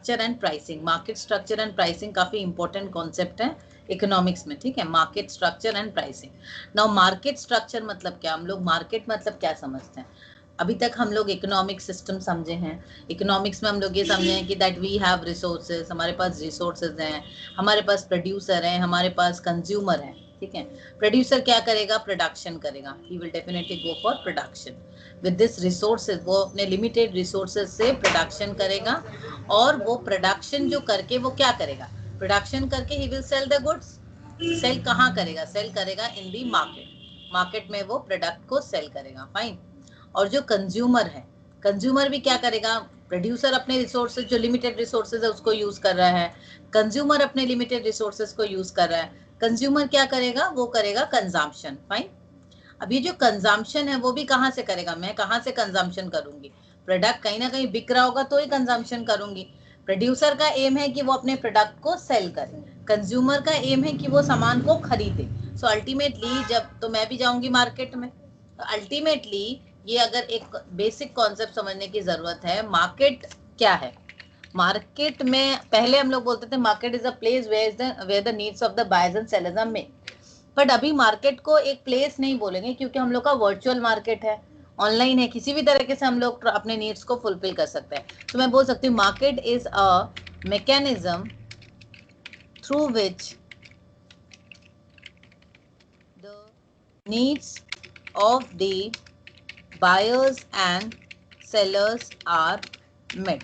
Structure and pricing. Market structure and pricing काफी important concept है economics में, ठीक है। Market structure and pricing. Now market structure मतलब क्या, हम लोग मार्केट मतलब क्या समझते हैं। अभी तक हम लोग इकोनॉमिक सिस्टम समझे हैं। इकोनॉमिक्स में हम लोग ये समझे हैं कि दैट वी हैव रिसोर्सेज, हमारे पास रिसोर्सेज हैं, हमारे पास प्रोड्यूसर हैं, हमारे पास कंज्यूमर हैं, ठीक है। प्रोड्यूसर क्या करेगा, प्रोडक्शन करेगा, he will definitely go for production with this resources. वो अपने लिमिटेड रिसोर्सेज से प्रोडक्शन करेगा और वो प्रोडक्शन जो करके वो क्या करेगा, प्रोडक्शन करके he will sell the goods. Sell कहाँ करेगा, सेल करेगा इन दी मार्केट। मार्केट में वो प्रोडक्ट को सेल करेगा, फाइन। और जो कंज्यूमर है, कंज्यूमर भी क्या करेगा, प्रोड्यूसर अपने रिसोर्सेज जो लिमिटेड रिसोर्सेज है उसको यूज कर रहा है, कंज्यूमर अपने लिमिटेड रिसोर्सेज को यूज कर रहा है। कंज्यूमर क्या करेगा, वो करेगा कंजम्पशन, फाइन। अब ये जो कंजम्पशन है वो भी कहाँ से करेगा, मैं कहाँ से कंजम्पशन करूंगी, प्रोडक्ट कहीं ना कहीं बिक रहा होगा तो ही कंजम्पशन करूंगी। प्रोड्यूसर का एम है कि वो अपने प्रोडक्ट को सेल करे, कंज्यूमर का एम है कि वो सामान को खरीदे। सो अल्टीमेटली जब तो मैं भी जाऊंगी मार्केट में, तो अल्टीमेटली ये अगर एक बेसिक कॉन्सेप्ट समझने की जरूरत है। मार्केट क्या है, मार्केट में पहले हम लोग बोलते थे market is a place where the needs of the buyers and sellers are met. But अभी मार्केट को एक प्लेस नहीं बोलेंगे क्योंकि हम लोग का वर्चुअल मार्केट है, ऑनलाइन है, किसी भी तरीके से हम लोग अपने नीड्स को फुलफिल कर सकते हैं। तो मैं बोल सकती हूँ market is a mechanism through which the needs of the buyers and sellers are met.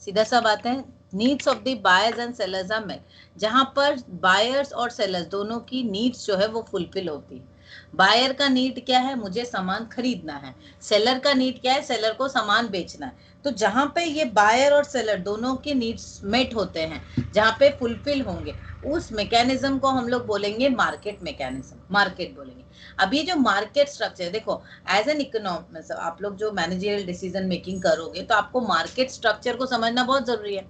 सीधा सा बात है, needs of the buyers and sellers are met, जहां पर बायर्स और सेलर्स दोनों की नीड्स जो है वो फुलफिल होती है। बायर का नीड क्या है, मुझे सामान खरीदना है। सेलर का नीड क्या है, सेलर को सामान बेचना है। तो जहां पे ये बायर और सेलर दोनों के नीड्स मेट होते हैं, जहां पे फुलफिल होंगे, उस मैकेनिज्म को हम लोग बोलेंगे मार्केट मैकेनिज्म, मार्केट बोलेंगे। अब ये जो मार्केट स्ट्रक्चर देखो, एज एन इकोनॉमिस्ट आप लोग जो मैनेजरियल डिसीजन मेकिंग करोगे तो आपको मार्केट स्ट्रक्चर को समझना बहुत जरूरी है।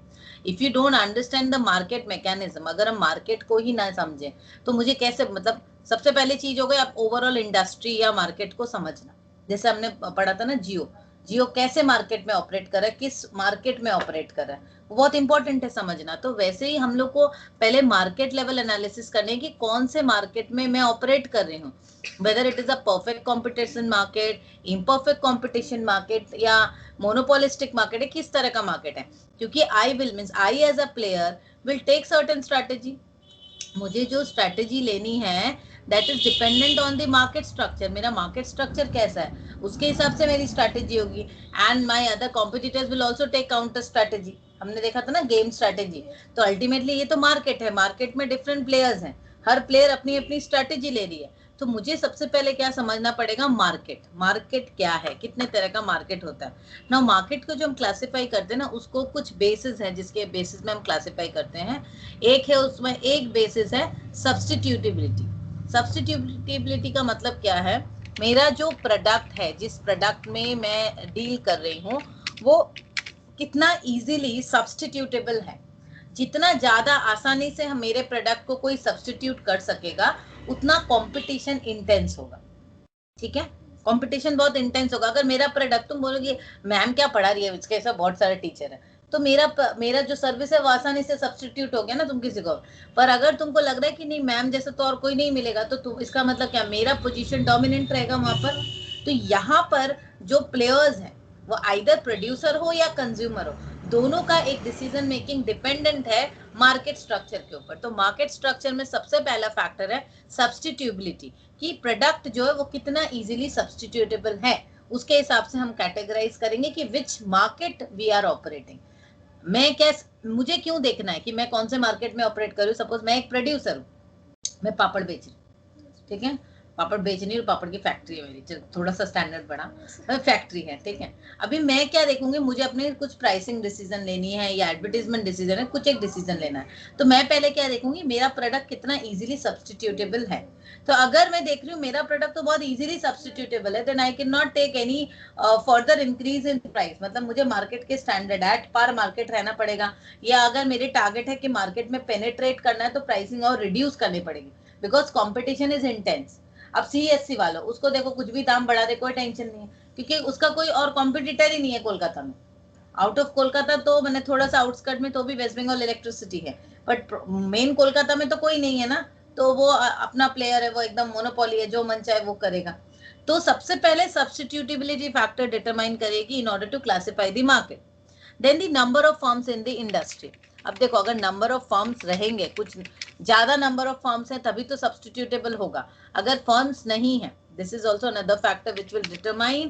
If you don't understand the market mechanism, अगर हम मार्केट को ही ना समझे तो मुझे कैसे, मतलब सबसे पहली चीज हो गई आप ओवरऑल इंडस्ट्री या मार्केट को समझना। जैसे हमने पढ़ा था ना जियो, जियो कैसे मार्केट में ऑपरेट कर रहा है, किस मार्केट में ऑपरेट कर रहा है, वो बहुत इंपॉर्टेंट है समझना। तो वैसे ही हम लोग को पहले मार्केट लेवल एनालिसिस करने की, कौन से मार्केट में मैं ऑपरेट कर रही हूँ, whether it is a perfect competition market, imperfect competition market या monopolistic market है, किस तरह का मार्केट है। क्योंकि I will means I as a player will take certain strategy, मुझे जो स्ट्रैटेजी लेनी है that is dependent on the market structure. मेरा मार्केट स्ट्रक्चर कैसा है उसके हिसाब से मेरी स्ट्रैटेजी होगी। And my other competitors will also take counter strategy, हमने देखा था ना गेम स्ट्रैटेजी। तो अल्टीमेटली ये तो मार्केट है, मार्केट में डिफरेंट प्लेयर्स हैं, हर प्लेयर अपनी अपनी स्ट्रैटेजी ले रही है। तो मुझे सबसे पहले क्या समझना पड़ेगा, मार्केट। मार्केट क्या है, कितने तरह का मार्केट होता है ना। मार्केट को जो हम क्लासिफाई करते हैं ना, उसको कुछ बेसिस है जिसके बेसिस में हम क्लासिफाई करते हैं। एक है उसमें, एक बेसिस है सब्स्टिट्यूटिबिलिटी। सब्स्टिट्यूटिबिलिटी का मतलब क्या है, मेरा जो प्रोडक्ट है, जिस प्रोडक्ट में मैं डील कर रही हूँ, वो कितना इजीली सब्स्टिट्यूटेबल है। जितना ज्यादा आसानी से हम मेरे प्रोडक्ट को कोई सब्स्टिट्यूट कर सकेगा, उतना कंपटीशन इंटेंस होगा, ठीक है। कंपटीशन बहुत इंटेंस होगा। अगर मेरा प्रोडक्ट, तुम बोलोगे मैम क्या पढ़ा रही है, इसके ऐसा बहुत सारे टीचर है, तो मेरा जो सर्विस है वो आसानी से सब्स्टिट्यूट हो गया ना तुम किसी को। पर अगर तुमको लग रहा है कि नहीं मैम जैसे तो और कोई नहीं मिलेगा, तो तुम, इसका मतलब क्या, मेरा पोजीशन डोमिनेंट रहेगा वहां पर। तो यहाँ पर जो प्लेयर्स हैं वो आइदर प्रोड्यूसर हो या कंज्यूमर हो, दोनों का एक डिसीजन मेकिंग डिपेंडेंट है मार्केट स्ट्रक्चर के ऊपर। तो मार्केट स्ट्रक्चर में सबसे पहला फैक्टर है सब्स्टिट्यूबिलिटी, कि प्रोडक्ट जो है वो कितना इजीली सब्स्टिट्यूटेबल है। उसके हिसाब से हम कैटेगराइज करेंगे कि विच मार्केट वी आर ऑपरेटिंग। मैं क्या, मुझे क्यों देखना है कि मैं कौन से मार्केट में ऑपरेट करूँ। सपोज मैं एक प्रोड्यूसर हूँ, मैं पापड़ बेच रही हूँ, ठीक है, पापड़ बेचनी और पापड़ की फैक्ट्री है मेरी, थोड़ा सा स्टैंडर्ड बढ़ा, फैक्ट्री है, ठीक है। अभी मैं क्या देखूंगी, मुझे अपने कुछ प्राइसिंग डिसीजन लेनी है या एडवर्टीजमेंट डिसीजन है, कुछ एक डिसीजन लेना है। तो मैं पहले क्या देखूंगी, मेरा प्रोडक्ट कितना इजीली सब्स्टिट्यूटेबल है। तो अगर मैं देख रही हूँ मेरा प्रोडक्ट तो बहुत इजीली सब्स्टिट्यूटेबल है, then I can not take any further increase in price. मतलब मुझे मार्केट के स्टैंडर्ड एट पार मार्केट रहना पड़ेगा, या अगर मेरे टारगेट है कि मार्केट में पेनिट्रेट करना है तो प्राइसिंग और रिड्यूस करनी पड़ेगी, बिकॉज कॉम्पिटिशन इज इंटेंस। अब सीएससी वालों, उसको देखो कुछ भी दाम बढ़ा दे कोई टेंशन नहीं है, क्योंकि उसका कोई और कॉम्पिटिटर ही नहीं है कोलकाता में। आउट ऑफ कोलकाता तो मैंने थोड़ा सा आउटस्कर्ट में तो भी वेस्ट बंगाल इलेक्ट्रिसिटी है, बट मेन कोलकाता में तो कोई नहीं है ना, तो वो अपना प्लेयर है, वो एकदम मोनोपोली है, जो मन चाहे वो करेगा। तो सबसे पहले सब्स्टिट्यूटेबिलिटी फैक्टर डिटरमाइन करेगी in order to classify the market. Then the number of firms in the industry. अब देखो, अगर नंबर ऑफ फर्म्स रहेंगे, कुछ ज्यादा नंबर ऑफ फर्म्स हैं तभी तो सब्स्टिट्यूटेबल होगा। अगर फर्म्स नहीं है, this is also another factor which will determine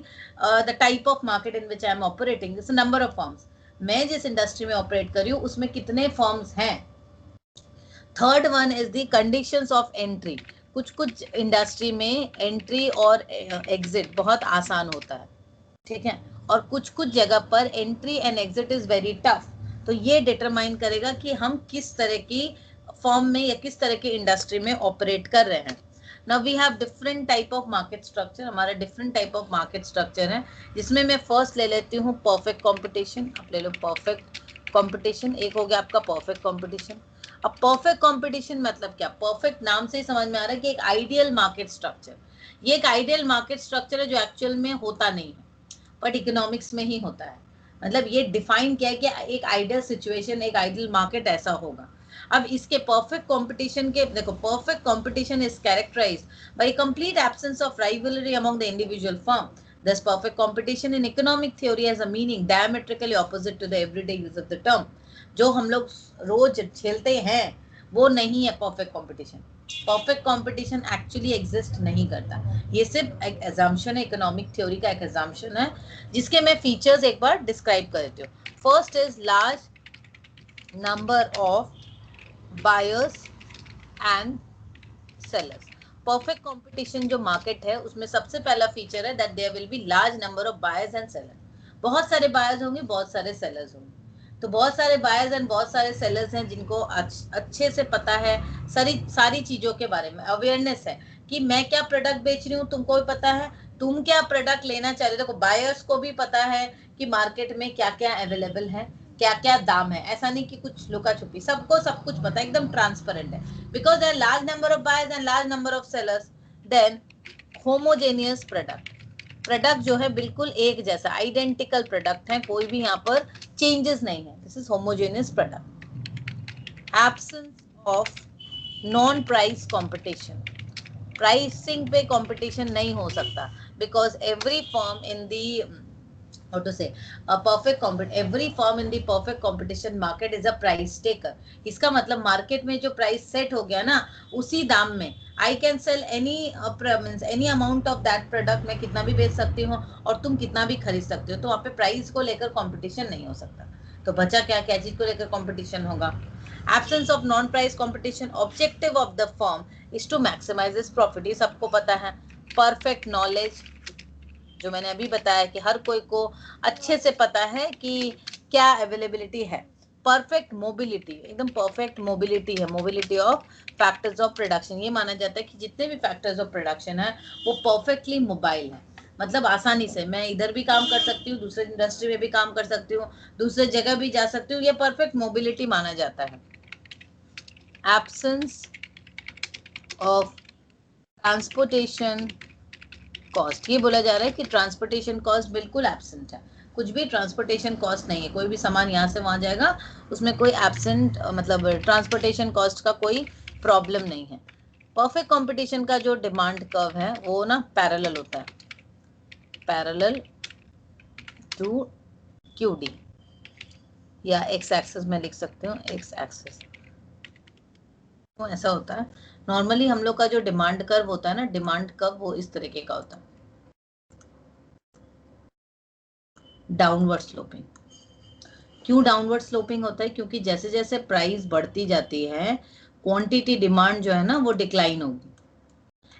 the type of market in which I am operating. This is number of firms. मैं जिस इंडस्ट्री में ऑपरेट कर रही हूँ उसमें कितने फर्म्स हैं। Third one is the conditions of entry. कुछ कुछ इंडस्ट्री में एंट्री और एग्जिट बहुत आसान होता है, ठीक है, और कुछ कुछ जगह पर entry and exit is very tough. तो ये डिटरमाइन करेगा कि हम किस तरह की फॉर्म में या किस तरह की इंडस्ट्री में ऑपरेट कर रहे हैं। Now we have different type of market structure. हमारा different type of market structure है, जिसमें मैं first ले लेती हूँ perfect competition। आप ले लो perfect competition। एक हो गया आपका perfect competition। अब perfect competition मतलब क्या? perfect नाम से ही समझ में आ रहा है कि एक ideal market structure। ये एक ideal market structure है जो actual में होता नहीं है, बट इकोनॉमिक्स में ही होता है। मतलब ये डिफाइन किया है कि एक आइडियल सिचुएशन, एक आइडियल मार्केट ऐसा होगा। अब इसके परफेक्ट कंपटीशन के देखो, perfect competition is characterised by complete absence of rivalry among the individual firm. Thus perfect competition in economic theory has a meaning diametrically opposite to the everyday use of the term। जो हम लोग रोज झेलते हैं वो नहीं है perfect competition. Perfect competition actually exist नहीं करता। ये सिर्फ एक एजम्पशन है, इकोनॉमिक थ्योरी का एक एजम्पशन है, जिसके मैं फीचर्स एक बार डिस्क्राइब कर देती हूँ। First is large number of buyers and sellers. Perfect competition जो मार्केट है उसमें सबसे पहला फीचर है that there will be large number of buyers and sellers. बहुत सारे बायर्स होंगे, बहुत सारे सेलर्स होंगे। तो बहुत सारे बायर्स एंड बहुत सारे सेलर्स हैं जिनको अच्छे से पता है सारी चीजों के बारे में, अवेयरनेस है कि मैं क्या प्रोडक्ट बेच रही हूँ, तुमको भी पता है, तुम क्या प्रोडक्ट लेना चाह रहे हो। देखो, बायर्स को भी पता है कि मार्केट में क्या क्या अवेलेबल है, क्या क्या दाम है। ऐसा नहीं कि कुछ लुका छुपी, सबको सब कुछ पता है, एकदम ट्रांसपेरेंट है। Because there large number of buyers and large number of sellers, then homogeneous product जो है बिल्कुल एक जैसा आइडेंटिकल प्रोडक्ट है, कोई भी यहाँ पर चेंजेस नहीं है। This is homogeneous product. Absence of non price competition. Pricing पे कंपटीशन नहीं हो सकता because every firm in the how to say every firm in the perfect competition market is a price taker। इसका मतलब market में जो price set हो गया ना, उसी दाम में I can sell any amount of that product। मैं कितना भी बेच सकती हूँ और तुम कितना भी खरीद सकते हो। तो वहाँ पे प्राइस को लेकर कंपटीशन नहीं हो सकता। तो बचा क्या, क्या चीज को लेकर कंपटीशन होगा? Absence of non price competition. Objective of the firm is to maximise is profit. ये सबको पता है। परफेक्ट नॉलेज, जो मैंने अभी बताया कि हर कोई को अच्छे से पता है कि क्या अवेलेबिलिटी है। परफेक्ट मोबिलिटी, एकदम परफेक्ट मोबिलिटी है, mobility of factors of production. ये माना जाता है कि जितने भी फैक्टर्स ऑफ प्रोडक्शन है वो परफेक्टली मोबाइल है, मतलब आसानी से मैं इधर भी काम कर सकती हूँ, दूसरे इंडस्ट्री में भी काम कर सकती हूँ, दूसरे जगह भी जा सकती हूँ। ये परफेक्ट मोबिलिटी माना जाता है। एब्सेंस ऑफ ट्रांसपोर्टेशन कॉस्ट, ये बोला जा रहा है कि ट्रांसपोर्टेशन कॉस्ट बिल्कुल एब्सेंट है। कुछ भी ट्रांसपोर्टेशन कॉस्ट नहीं है, कोई भी सामान यहाँ से वहां जाएगा उसमें कोई एब्सेंट मतलब ट्रांसपोर्टेशन कॉस्ट का कोई प्रॉब्लम नहीं है। परफेक्ट कंपटीशन का जो डिमांड कर्व है वो ना पैरेलल होता है, पैरेलल टू क्यूडी, या एक्स एक्सिस में लिख सकते हो, एक्स एक्सिस। तो ऐसा होता है नॉर्मली हम लोग का जो डिमांड कर्व होता है ना, डिमांड कर्व वो इस तरीके का होता है, डाउनवर्ड स्लोपिंग। क्यों डाउनवर्ड स्लोपिंग होता है? क्योंकि जैसे जैसे प्राइस बढ़ती जाती है क्वांटिटी डिमांड जो है ना वो डिक्लाइन होगी,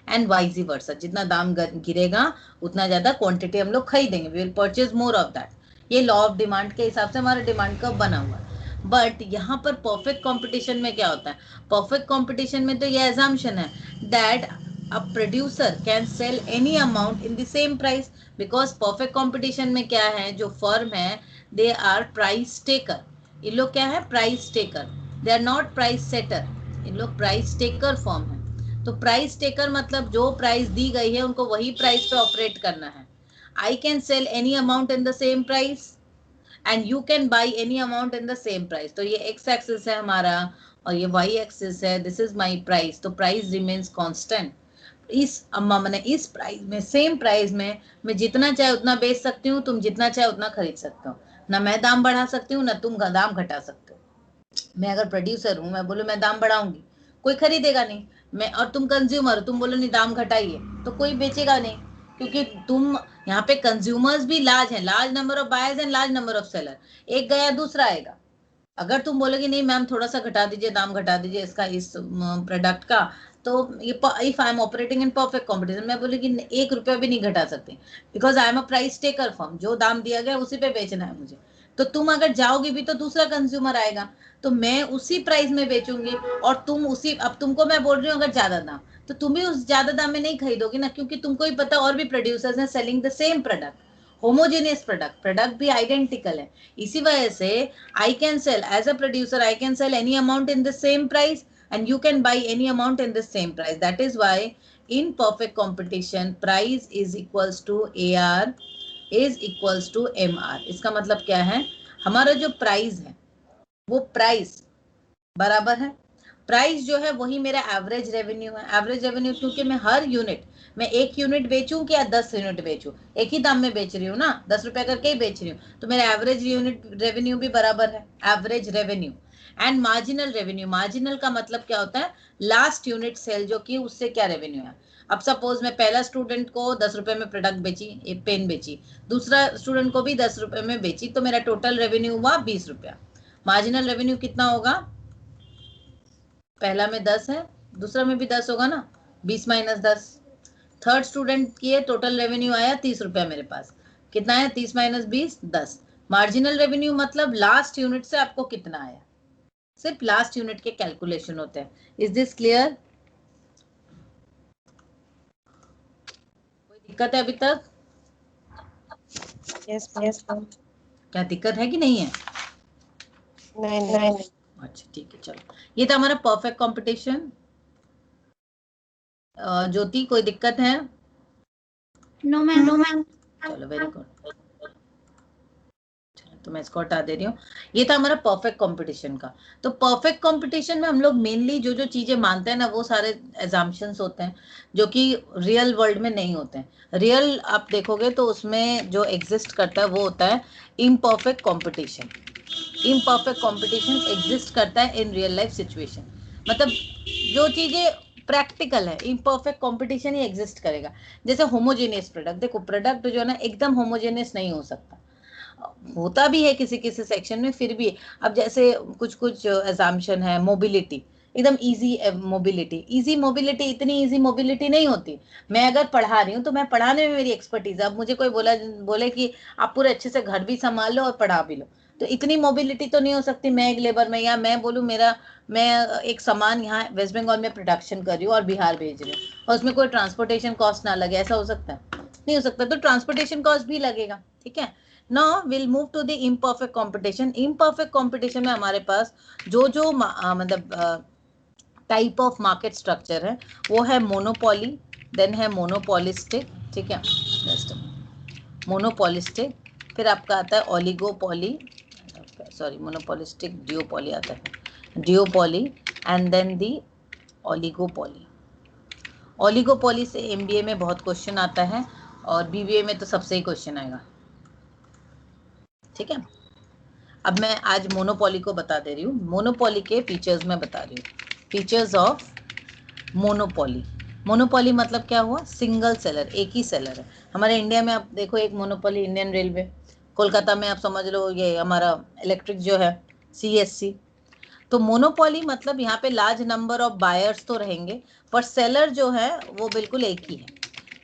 एंड वाइज वर्सा। जितना दाम गिरेगा उतना ज्यादा क्वांटिटी हम लोग खरीदेंगे, we will purchase more of that. ये लॉ ऑफ डिमांड के हिसाब से हमारा डिमांड कर्व बना हुआ है। बट यहाँ पर परफेक्ट कंपटीशन में क्या होता है? परफेक्ट कंपटीशन में तो ये एजम्पशन है that a producer can sell any amount in the same price, because perfect competition में क्या है, जो फर्म है they are price taker। ये लोग क्या है? Price taker. they are not price setter। ये लोग प्राइस टेकर फर्म है। तो प्राइस टेकर मतलब जो प्राइस दी गई है उनको वही प्राइस पे ऑपरेट करना है। I can sell any amount in the same price and you can buy any amount in the same price. तो ये एक्स एक्सिस है हमारा और ये वाई एक्सिस है, दिस इज माई प्राइस। तो प्राइस रिमेन्स कॉन्स्टेंट। इस अम्मा मैंने इस प्राइस में, सेम प्राइस में मैं जितना चाहे उतना बेच सकती हूँ, तुम जितना चाहे उतना खरीद सकते हो। ना मैं दाम बढ़ा सकती हूँ ना तुम दाम घटा सकते हो। मैं अगर प्रोड्यूसर हूँ, मैं बोलूँ मैं दाम बढ़ाऊंगी, कोई खरीदेगा नहीं। मैं और तुम कंज्यूमर, तुम बोलो नहीं दाम घटाइए, तो कोई बेचेगा नहीं, क्योंकि तुम यहाँ पे कंज्यूमर्स भी लार्ज हैं, large number of buyers and large number of seller. एक गया दूसरा आएगा। अगर तुम बोलोगे नहीं मैम थोड़ा सा घटा दीजिए, दाम घटा दीजिए इसका, इस प्रोडक्ट का, तो ये if I am operating in perfect competition, मैं बोलेगी 1 रुपया भी नहीं घटा सकती, because I am a price taker firm. जो दाम दिया गया उसी पे बेचना है मुझे। तो तुम अगर जाओगी भी तो दूसरा कंज्यूमर आएगा, तो मैं उसी प्राइस में बेचूंगी और तुम उसी, अब तुमको मैं बोल रही हूँ अगर ज्यादा दाम, तो तुम भी उस ज्यादा दाम में नहीं खरीदोगी ना, क्योंकि तुमको ही पता और भी प्रोड्यूसर्स हैं selling the same product, homogeneous product भी आइडेंटिकल है। इसी वजह से I can sell as a producer, I can sell any amount in the same price and you can buy any amount in the same price. That is why in perfect competition price is equals to AR is equals to MR। इसका मतलब क्या है, हमारा जो price है वो price बराबर है, प्राइस जो है वही मेरा एवरेज रेवेन्यू है। एवरेज रेवेन्यू क्योंकि मैं हर यूनिट, मैं 1 यूनिट बेचूं कि या 10 यूनिट बेचूं, एक ही दाम में बेच रही हूँ ना, 10 रुपए करके ही बेच रही हूँ, तो मेरा एवरेज यूनिट रेवेन्यू भी बराबर है। Average revenue and marginal revenue, marginal का मतलब क्या होता है, लास्ट यूनिट सेल जो कि उससे क्या रेवेन्यू है। अब सपोज मैं पहला स्टूडेंट को 10 रुपए में प्रोडक्ट बेची, एक पेन बेची, दूसरा स्टूडेंट को भी 10 रुपए में बेची, तो मेरा टोटल रेवेन्यू हुआ 20 रुपया। मार्जिनल रेवेन्यू कितना होगा, पहला में 10 है, दूसरा में भी 10 होगा ना, 20 माइनस 10। थर्ड स्टूडेंट की टोटल रेवेन्यू आया 30 रुपया मेरे पास, कितना है 30 माइनस 20 10। मार्जिनल रेवेन्यू मतलब लास्ट यूनिट से आपको कितना आया, सिर्फ लास्ट यूनिट के कैलकुलेशन होते हैं। Is this clear? कोई दिक्कत है अभी तक? Yes ma'am. क्या दिक्कत है कि नहीं है? नहीं। अच्छा ठीक है, चलो ये था हमारा परफेक्ट कंपटीशन। ज्योति कोई दिक्कत है? No ma'am. चलो वेरी गुड, तो मैं इसको हटा दे रही हूँ। ये था हमारा परफेक्ट कंपटीशन का। तो परफेक्ट कंपटीशन में हम लोग मेनली जो जो चीजें मानते हैं ना, वो सारे एजम्पशंस होते हैं जो कि रियल वर्ल्ड में नहीं होते हैं। रियल आप देखोगे तो उसमें जो एग्जिस्ट करता है वो होता है imperfect competition. Imperfect competition exist करता है इन रियल लाइफ सिचुएशन, मतलब जो चीजें प्रैक्टिकल है, इम्परफेक्ट कंपटीशन ही एग्जिस्ट करेगा। जैसे होमोजेनियस प्रोडक्ट, देखो प्रोडक्ट जो है ना एकदम होमोजेनियस नहीं हो सकता, होता भी है किसी किसी सेक्शन में, फिर भी अब जैसे कुछ कुछ एजम्पशन है, मोबिलिटी एकदम इजी मोबिलिटी, इजी मोबिलिटी इतनी इजी मोबिलिटी नहीं होती। मैं अगर पढ़ा रही हूँ तो मैं पढ़ाने में मेरी एक्सपर्टीज है, अब मुझे कोई बोले कि आप पूरे अच्छे से घर भी संभाल लो और पढ़ा भी लो, तो इतनी मोबिलिटी तो नहीं हो सकती। मैं एक लेबर में, या मैं बोलूँ मैं एक सामान यहाँ वेस्ट बंगाल में प्रोडक्शन कर रही हूँ और बिहार भेज रही हूँ और उसमें कोई ट्रांसपोर्टेशन कॉस्ट ना लगे, ऐसा हो सकता है? नहीं हो सकता, तो ट्रांसपोर्टेशन कॉस्ट भी लगेगा। ठीक है, now will move to the imperfect competition. Imperfect competition में हमारे पास जो जो मतलब टाइप ऑफ मार्केट स्ट्रक्चर है वो है मोनोपोली, देन है मोनोपोलिस्टिक, ठीक है, मोनोपोलिस्टिक, फिर आपका आता है ओलिगोपोली, सॉरी मोनोपोलिस्टिक, डियोपोली आता है, duopoly, and then the oligopoly. Oligopoly से एमबीए में बहुत क्वेश्चन आता है और बीबीए में तो सबसे ही क्वेश्चन आएगा। ठीक है, अब मैं आज मोनोपोली को बता दे रही हूँ, मोनोपोली के फीचर्स में बता रही हूँ। Features of monopoly. मोनोपोली मतलब क्या हुआ, सिंगल सेलर, एक ही सेलर है। हमारे इंडिया में आप देखो एक मोनोपोली इंडियन रेलवे, कोलकाता में आप समझ लो ये हमारा इलेक्ट्रिक जो है सीएससी। तो मोनोपोली मतलब यहाँ पे लार्ज नंबर ऑफ बायर्स तो रहेंगे पर सेलर जो है वो बिल्कुल एक ही है।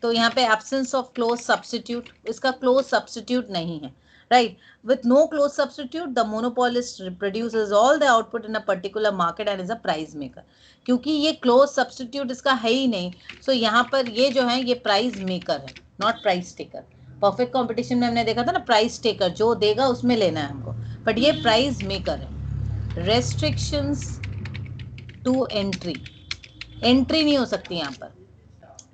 तो यहाँ पे एब्सेंस ऑफ क्लोज सब्स्टिट्यूट, इसका क्लोज सब्स्टिट्यूट नहीं है, right? With no close substitute, the monopolist produces all the output in a particular market and is a price maker. क्योंकि ये close substitute इसका है ही नहीं, so यहाँ पर ये जो है ये price maker है, not price taker. Perfect competition में हमने देखा था ना, price taker जो देगा उसमें लेना है हमको, but ये price maker है। Restrictions to entry, entry नहीं हो सकती यहाँ पर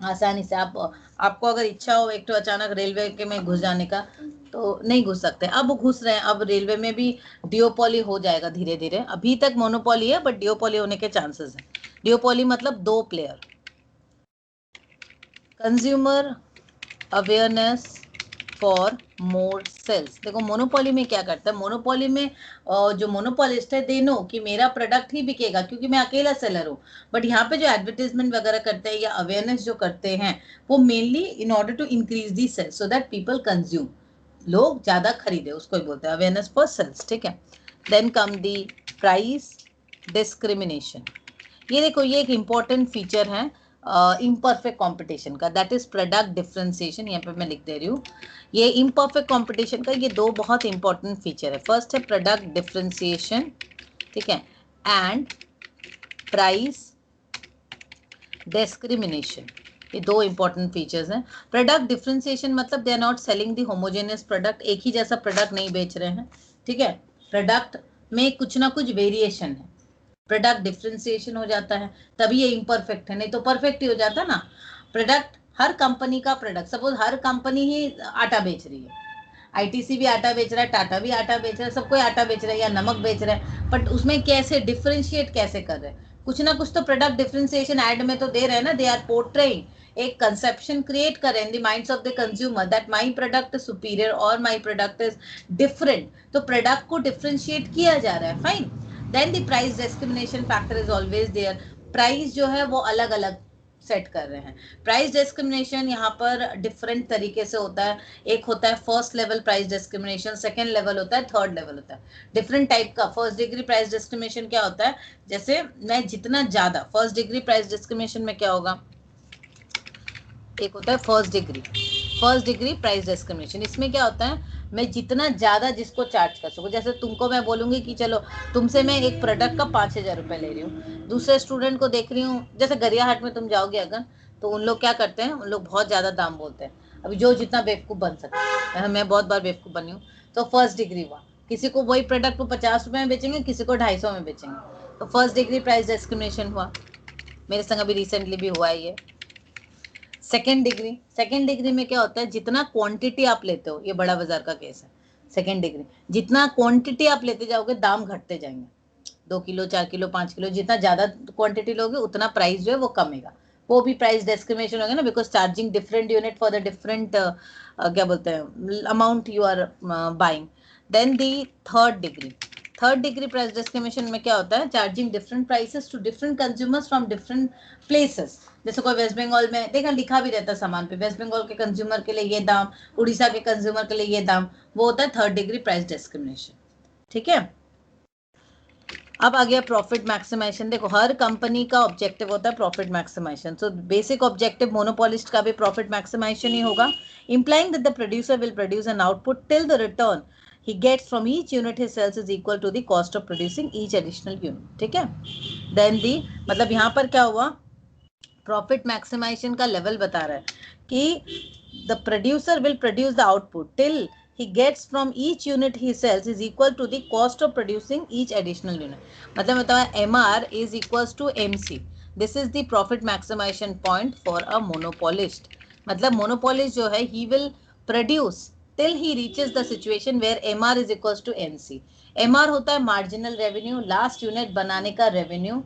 आसानी से। आपको अगर इच्छा हो एक तो अचानक रेलवे के में घुस जाने का, तो नहीं घुस सकते, अब घुस रहे हैं, अब रेलवे में भी डिओपॉली हो जाएगा धीरे धीरे, अभी तक मोनोपॉली है बट डिओपॉली होने के चांसेस हैं। डिओपॉली मतलब 2 player. Consumer awareness for more sales. देखो मोनोपॉली में क्या करता है, मोनोपॉली में जो मोनोपॉलिस्ट है दे नो कि मेरा प्रोडक्ट ही बिकेगा क्योंकि मैं अकेला सेलर हूँ। बट यहाँ पे जो एडवर्टाइजमेंट वगैरह करते हैं या अवेयरनेस जो करते हैं वो mainly in order to increase the sales so that people consume, लोग ज्यादा खरीदे, उसको ही बोलते हैं अवेयरनेस फॉर सेल्स, ठीक है। Then come the price discrimination. ये देखो ये एक इंपॉर्टेंट फीचर है इम्परफेक्ट कंपटीशन का, दैट इज प्रोडक्ट डिफरेंशिएशन। यहाँ पे मैं लिख दे रही हूँ, ये इम्परफेक्ट कंपटीशन का ये 2 बहुत इंपॉर्टेंट फीचर है। फर्स्ट है प्रोडक्ट डिफरेंशिएशन, ठीक है, एंड प्राइस डिस्क्रिमिनेशन, ये 2 इंपॉर्टेंट फीचर्स हैं। प्रोडक्ट डिफरेंशिएशन मतलब they are not selling the homogeneous product, एक ही जैसा प्रोडक्ट नहीं बेच रहे हैं, ठीक है, प्रोडक्ट में कुछ ना कुछ वेरिएशन है, प्रोडक्ट डिफरेंशिएशन हो जाता है, तभी ये इम्परफेक्ट है, नहीं तो परफेक्ट ही हो जाता ना। प्रोडक्ट हर कंपनी का प्रोडक्ट, सपोज हर कंपनी ही आटा बेच रही है, आईटीसी भी आटा बेच रहा है, टाटा भी आटा बेच रहा है, सब कोई आटा बेच रहा है या नमक बेच रहा है, बट उसमें कैसे डिफरेंशिएट कैसे कर रहे हैं, कुछ ना कुछ तो प्रोडक्ट डिफरेंशिएशन ऐड में तो दे रहे हैं ना, दे आर पोर्ट्रेइंग एक कंसेप्शन क्रिएट करें in the minds of the consumer that my product is superior और माय प्रोडक्ट इज डिफरेंट, तो प्रोडक्ट को डिफरेंशिएट किया जा रहा है, fine. Then the price discrimination factor is always there, price जो है वो अलग अलग सेट कर रहे हैं। प्राइस डिस्क्रिमिनेशन यहाँ पर डिफरेंट तरीके से होता है, एक होता है first level price discrimination, second level होता है, थर्ड लेवल होता है, डिफरेंट टाइप का। फर्स्ट डिग्री प्राइस डिस्क्रिमिनेशन क्या होता है, जैसे मैं जितना ज्यादा, फर्स्ट डिग्री प्राइस डिस्क्रिमिनेशन में क्या होगा, एक होता है फर्स्ट डिग्री प्राइस डिस्क्रिमिनेशन, इसमें क्या होता है मैं जितना ज्यादा जिसको चार्ज कर सकूं, जैसे तुमको मैं बोलूंगी कि चलो तुमसे मैं एक प्रोडक्ट का 5,000 रुपए ले रही हूँ, दूसरे स्टूडेंट को देख रही हूँ, जैसे गरियाहाट में तुम जाओगे अगर, तो उन लोग क्या करते हैं, उन लोग बहुत ज्यादा दाम बोलते हैं, अभी जो जितना बेवकूफ बन सकता है, मैं बहुत बार बेवकूफ बनी हूँ, तो फर्स्ट डिग्री हुआ, किसी को वही प्रोडक्ट को 50 रुपए में बेचेंगे, किसी को 250 में बेचेंगे, तो फर्स्ट डिग्री प्राइस डिस्क्रिमिनेशन हुआ, मेरे संग अभी रिसेंटली भी हुआ है ये। सेकेंड डिग्री में क्या होता है, जितना क्वांटिटी आप लेते हो, ये बड़ा बाजार का केस है, सेकेंड डिग्री जितना क्वांटिटी आप लेते जाओगे दाम घटते जाएंगे, 2 किलो 4 किलो 5 किलो, जितना ज्यादा क्वांटिटी लोगे उतना प्राइस जो है वो कमेगा, वो भी प्राइस डिस्क्रिमिनेशन होगा ना, because charging different unit for the different क्या बोलते हैं amount you are buying. Then the third degree price discrimination में क्या होता है, charging different prices to different consumers from different places, जैसे कोई वेस्ट बंगाल में देखा लिखा भी रहता है सामान पे, वेस्ट बंगाल के कंज्यूमर के लिए ये दाम, उड़ीसा के कंज्यूमर के लिए ये दाम, वो होता है थर्ड डिग्री प्राइस डिस्क्रिमिनेशन, ठीक है। अब आ गया प्रॉफिट मैक्सिमाइजेशन। देखो हर कंपनी का ऑब्जेक्टिव होता है profit maximisation, so basic objective monopolist का भी प्रॉफिट मैक्सिमाइजेशन ही होगा, implying that the producer will produce an output till the return he gets from each unit he sells is equal to the cost of producing each additional unit, ठीक है। then the मतलब यहाँ पर क्या हुआ, profit maximisation का level बता रहा है कि the producer will produce the output till he gets from each unit he sells is equal to the cost of producing each additional unit, मतलब बताओ MR is equals to MC, this is the profit maximization point for a monopolist, मतलब monopolist जो है he will produce till he reaches the situation where MR is equals to MC। MR होता है marginal revenue, last unit बनाने का revenue,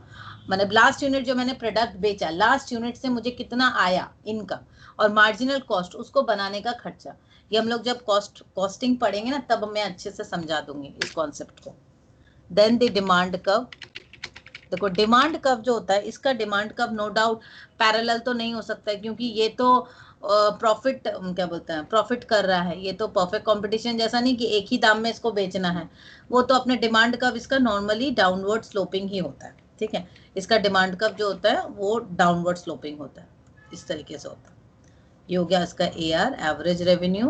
मतलब last unit जो मैंने प्रोडक्ट बेचा, लास्ट यूनिट से मुझे कितना आया इनकम, और मार्जिनल कॉस्ट उसको बनाने का खर्चा, ये हम लोग जब कॉस्टिंग पढ़ेंगे ना तब मैं अच्छे से समझा दूंगी इस कॉन्सेप्ट को। देन द डिमांड कर्व, देखो डिमांड कर्व जो होता है, इसका demand curve no doubt parallel तो नहीं हो सकता है क्योंकि ये तो प्रॉफिट क्या बोलते हैं प्रॉफिट कर रहा है, ये तो परफेक्ट कंपटीशन जैसा नहीं कि एक ही दाम में इसको बेचना है, वो तो अपने डिमांड कर्व इसका नॉर्मली डाउनवर्ड स्लोपिंग ही होता है, ठीक है, इसका डिमांड कर्व जो होता है वो डाउनवर्ड स्लोपिंग होता है, इस तरीके से होता है। ये हो गया इसका AR एवरेज रेवेन्यू,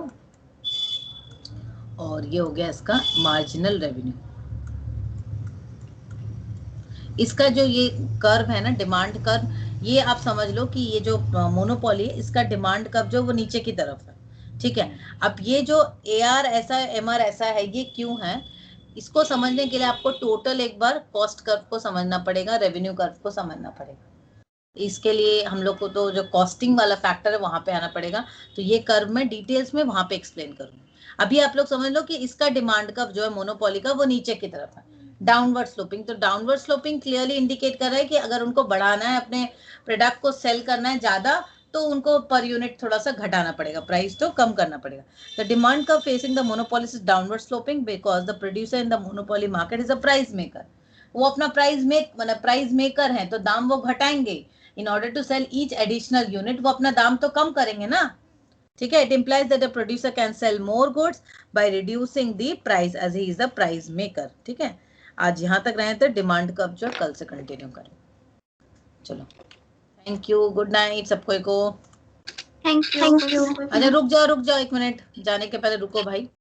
और ये हो गया इसका मार्जिनल रेवेन्यू। इसका जो ये कर्व है ना डिमांड कर्व, ये आप समझ लो कि ये जो मोनोपोली है इसका डिमांड कर्व जो वो नीचे की तरफ है, ठीक है। अब ये जो AR ऐसा है MR ऐसा है, ये क्यों है, इसको समझने के लिए आपको टोटल एक बार कॉस्ट कर्व को समझना पड़ेगा, रेवेन्यू कर्व को समझना पड़ेगा, इसके लिए हम लोग को तो जो कॉस्टिंग वाला फैक्टर है वहां पे आना पड़ेगा, तो ये कर्व में डिटेल्स में वहां पे एक्सप्लेन करूंगी। अभी आप लोग समझ लो कि इसका डिमांड का जो है मोनोपोली का वो नीचे की तरफ है, डाउनवर्ड स्लोपिंग। तो डाउनवर्ड स्लोपिंग क्लियरली इंडिकेट कर रहा है कि अगर उनको बढ़ाना है, अपने प्रोडक्ट को सेल करना है ज्यादा, तो उनको पर यूनिट थोड़ा सा घटाना पड़ेगा, प्राइस तो कम करना पड़ेगा। The demand curve facing the monopoly is downward sloping because the producer in the monopoly market is a price maker. वो अपना प्राइस मेकर है, तो दाम वो घटाएंगे in order to sell each additional unit, वो अपना दाम तो कम करेंगे ना, ठीक है। It implies that the producer can sell more goods by reducing the price as he is the price maker, ठीक है। आज यहाँ तक रहे थे, डिमांड कर्व जो कल से कंटिन्यू करें। चलो, थैंक यू, गुड नाइट सबको को। Thank you. अच्छा रुक जाओ 1 मिनट, जाने के पहले रुको भाई।